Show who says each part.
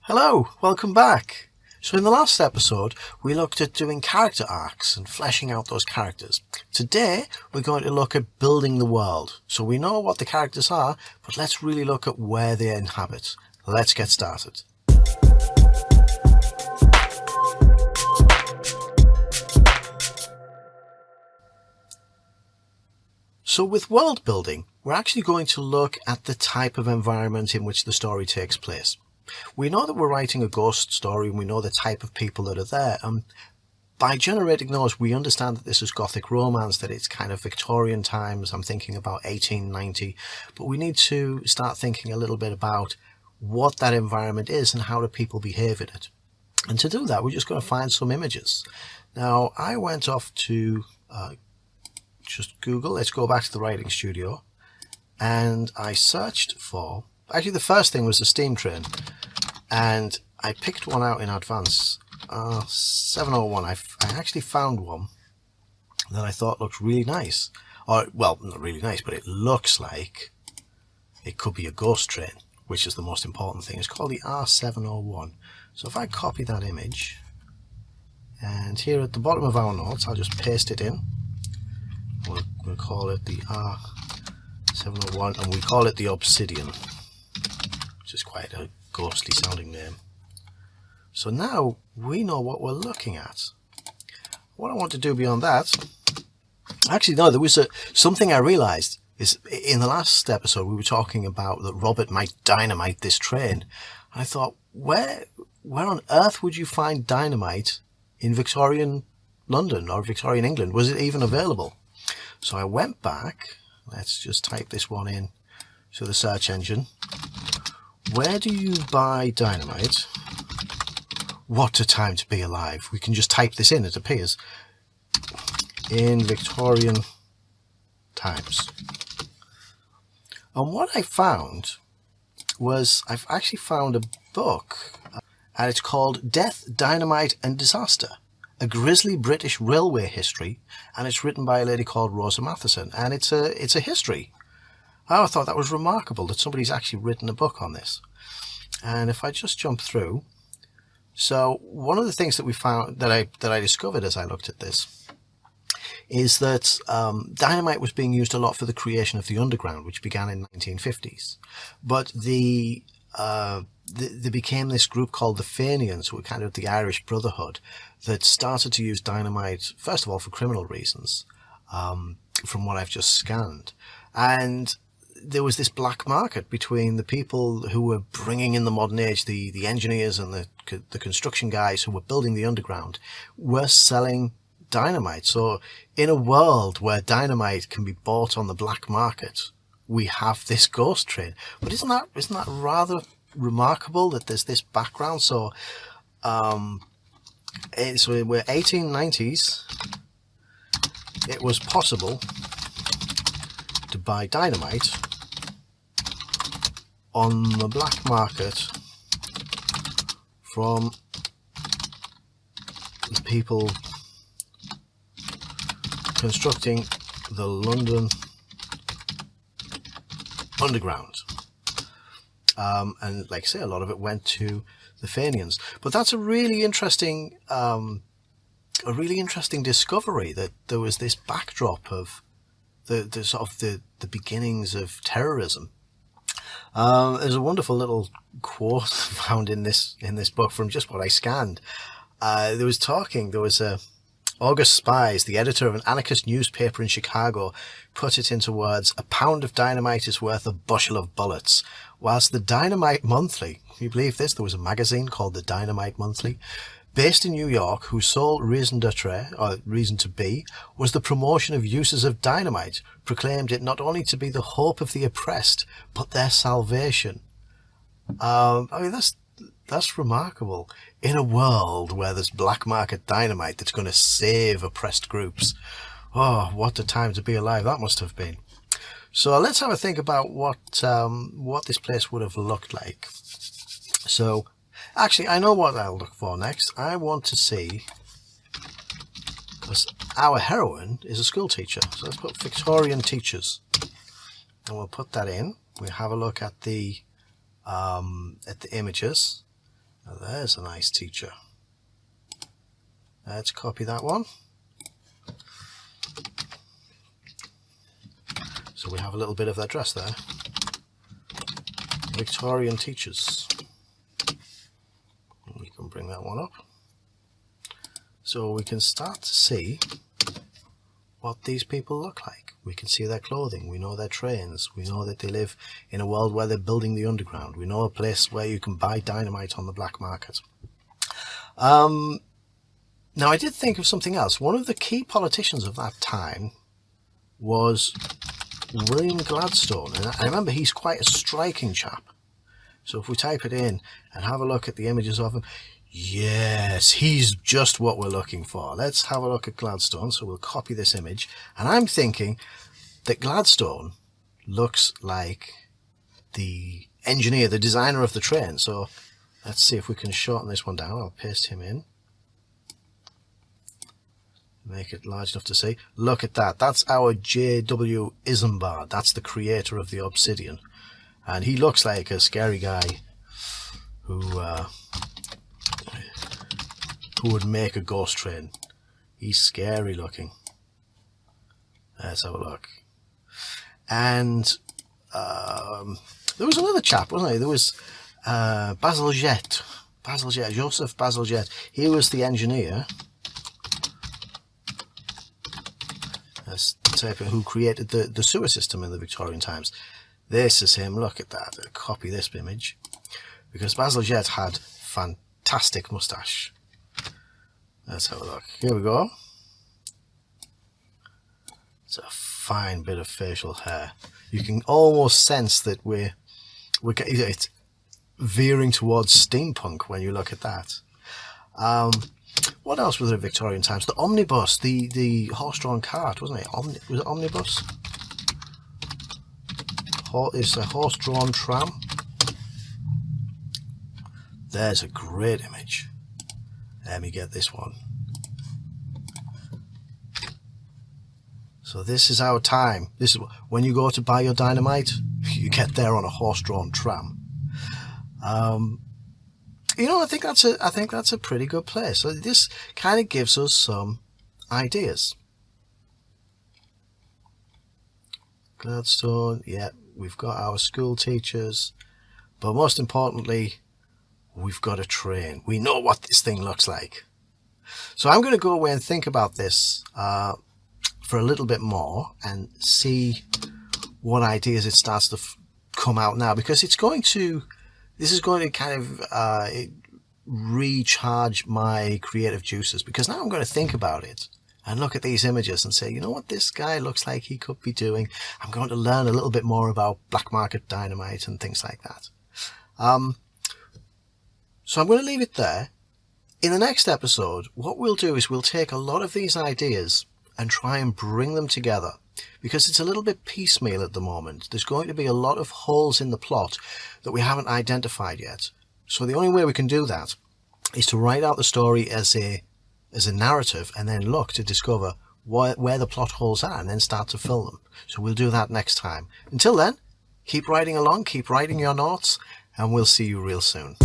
Speaker 1: Hello, welcome back. So in the last episode, we looked at doing character arcs and fleshing out those characters. Today, we're going to look at building the world. So we know what the characters are, but let's really look at where they inhabit. Let's get started. So with world building, we're actually going to look at the type of environment in which the story takes place. We know that we're writing a ghost story and we know the type of people that are there. By generating those, we understand that this is Gothic romance, that it's kind of Victorian times. I'm thinking about 1890, but we need to start thinking a little bit about what that environment is and how do people behave in it. And to do that, we're just going to find some images. Now, I went off to just Google. Let's go back to the writing studio. And I searched for, actually the first thing was a steam train. And I picked one out in advance. 701. I actually found one that I thought looked really nice. Or, well, not really nice, but it looks like it could be a ghost train, which is the most important thing. It's called the R701. So if I copy that image, and here at the bottom of our notes, I'll just paste it in. We'll call it the R701, and we call it the Obsidian, which is quite a ghostly sounding name. So now we know what we're looking at. What I want to do beyond that, actually no, there was something I realized is in the last episode we were talking about that Robert might dynamite this train. And I thought, where on earth would you find dynamite in Victorian London or Victorian England? Was it even available? So I went back. Let's just type this one in to the search engine. Where do you buy dynamite? What a time to be alive. We can just type this in, it appears. In Victorian times. And what I found was, I've actually found a book, and it's called Death, Dynamite and Disaster, a grisly British railway history, and it's written by a lady called Rosa Matheson, and it's a history. I thought that was remarkable that somebody's actually written a book on this. And if I just jump through, so one of the things that we found, that I discovered as I looked at this, is that dynamite was being used a lot for the creation of the underground, which began in the 1950s. But there became this group called the Fenians, who were kind of the Irish Brotherhood, that started to use dynamite, first of all, for criminal reasons, from what I've just scanned. And there was this black market between the people who were bringing in the modern age, the engineers and the construction guys who were building the underground, were selling dynamite. So in a world where dynamite can be bought on the black market, we have this ghost train. But isn't that rather remarkable that there's this background? So we're 1890s. It was possible to buy dynamite on the black market from the people constructing the London Underground. And like I say, a lot of it went to the Fenians. But that's a really interesting discovery, that there was this backdrop of the sort of the beginnings of terrorism. There's a wonderful little quote found in this book from just what I scanned. There was August Spies, the editor of an anarchist newspaper in Chicago, put it into words: "A pound of dynamite is worth a bushel of bullets." Whilst the Dynamite Monthly, can you believe this? There was a magazine called the Dynamite Monthly, based in New York, whose sole raison d'etre, or reason to be, was the promotion of uses of dynamite, proclaimed it not only to be the hope of the oppressed, but their salvation. I mean, that's remarkable. In a world where there's black market dynamite that's going to save oppressed groups. Oh, what a time to be alive that must have been. So let's have a think about what this place would have looked like. So actually, I know what I'll look for next. I want to see, because our heroine is a school teacher, so let's put Victorian teachers, and we'll put that in. We'll have a look at the images. Now there's a nice teacher. Let's copy that one. So we have a little bit of their dress there. Victorian teachers. We can bring that one up. So we can start to see what these people look like. We can see their clothing, we know their trains, we know that they live in a world where they're building the underground, we know a place where you can buy dynamite on the black market. Now I did think of something else. One of the key politicians of that time was William Gladstone, and I remember he's quite a striking chap. So if we type it in and have a look at the images of him, yes, he's just what we're looking for. Let's have a look at Gladstone. So we'll copy this image, and I'm thinking that Gladstone looks like the engineer, the designer of the train. So let's see if we can shorten this one down. I'll paste him in, make it large enough to see. Look at that. That's our J.W. Isambard. That's the creator of the Obsidian, and he looks like a scary guy who would make a ghost train. He's scary looking. Let's have a look. And there was another chap, wasn't there? There was Bazalgette, Joseph Bazalgette. He was the engineer. Let's type in who created the sewer system in the Victorian times. This is him. Look at that. I'll copy this image because Bazalgette had fantastic moustache. Let's have a look. Here we go. It's a fine bit of facial hair. You can almost sense that it's veering towards steampunk when you look at that. What else was there in Victorian times? The omnibus, the horse-drawn cart, wasn't it? Was it omnibus? It's a horse-drawn tram. There's a great image. Let me get this one. So this is our time. This is when you go to buy your dynamite, you get there on a horse-drawn tram. You know, I think that's a pretty good place. So this kind of gives us some ideas. Gladstone, yeah, we've got our school teachers, but most importantly, we've got a train. We know what this thing looks like. So I'm going to go away and think about this for a little bit more and see what ideas it starts to come out now, because this is going to kind of recharge my creative juices, because now I'm going to think about it and look at these images and say, you know what this guy looks like he could be doing. I'm going to learn a little bit more about black market dynamite and things like that. So I'm going to leave it there. In the next episode, what we'll do is we'll take a lot of these ideas and try and bring them together, because it's a little bit piecemeal at the moment. There's going to be a lot of holes in the plot that we haven't identified yet. So the only way we can do that is to write out the story as a narrative and then look to discover where the plot holes are and then start to fill them. So we'll do that next time. Until then, keep writing along, keep writing your notes, and we'll see you real soon.